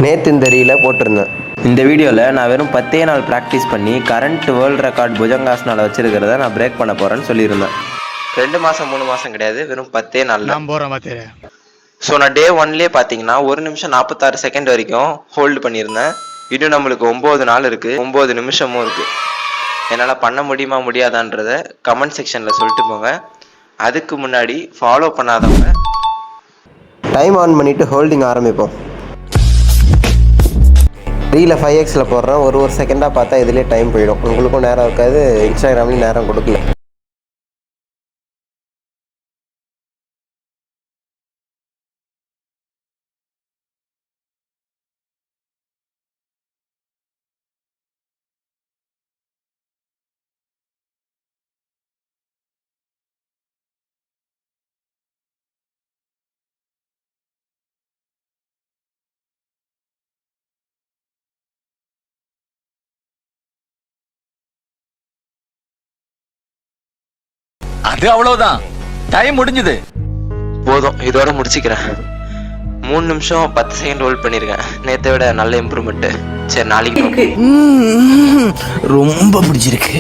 நேற்று இந்த ரீலில் போட்டிருந்தேன். இந்த வீடியோவில் நான் வெறும் 10 நாள் ப்ராக்டிஸ் பண்ணி கரண்ட் வேர்ல்டு ரெக்கார்ட் புஜங்காசனால் வச்சிருக்கிறத நான் பிரேக் பண்ண போகிறேன்னு சொல்லியிருந்தேன். 2 மாதம் 3 மாதம் கிடையாது, வெறும் 10 நாள் நான் போகிறேன் பார்த்து. ஸோ நான் டே 1லேயே பார்த்தீங்கன்னா 1 நிமிஷம் 46 செகண்ட் வரைக்கும் ஹோல்டு பண்ணியிருந்தேன். இன்னும் நம்மளுக்கு 9 நாள் இருக்குது, 9 நிமிஷமும் இருக்குது. என்னால் பண்ண முடியுமா முடியாதான்றதை கமெண்ட் செக்ஷனில் சொல்லிட்டு போங்க. அதுக்கு முன்னாடி ஃபாலோ பண்ணாதவங்க டைம் ஆன் பண்ணிவிட்டு ஹோல்டிங் ஆரம்பிப்போம். ரீல 5xல போடுறேன். ஒரு செகண்டாக பார்த்தா இதுலேயே டைம் போயிடும். உங்களுக்கும் நேரம் இருக்காது, இன்ஸ்டாகிராம்லேயும் நேரம் கொடுக்கல. அது அவ்வளவுதான், டைம் முடிஞ்சது. போதும், இதோட முடிச்சுக்கிறேன். 3 நிமிஷம் 10 செகண்ட் ஹோல்ட் பண்ணியிருக்கேன். நேற்றை விட நல்ல இம்ப்ரூவ்மெண்ட்டு. சரி, நாளைக்கு ரொம்ப பிடிச்சிருக்கு.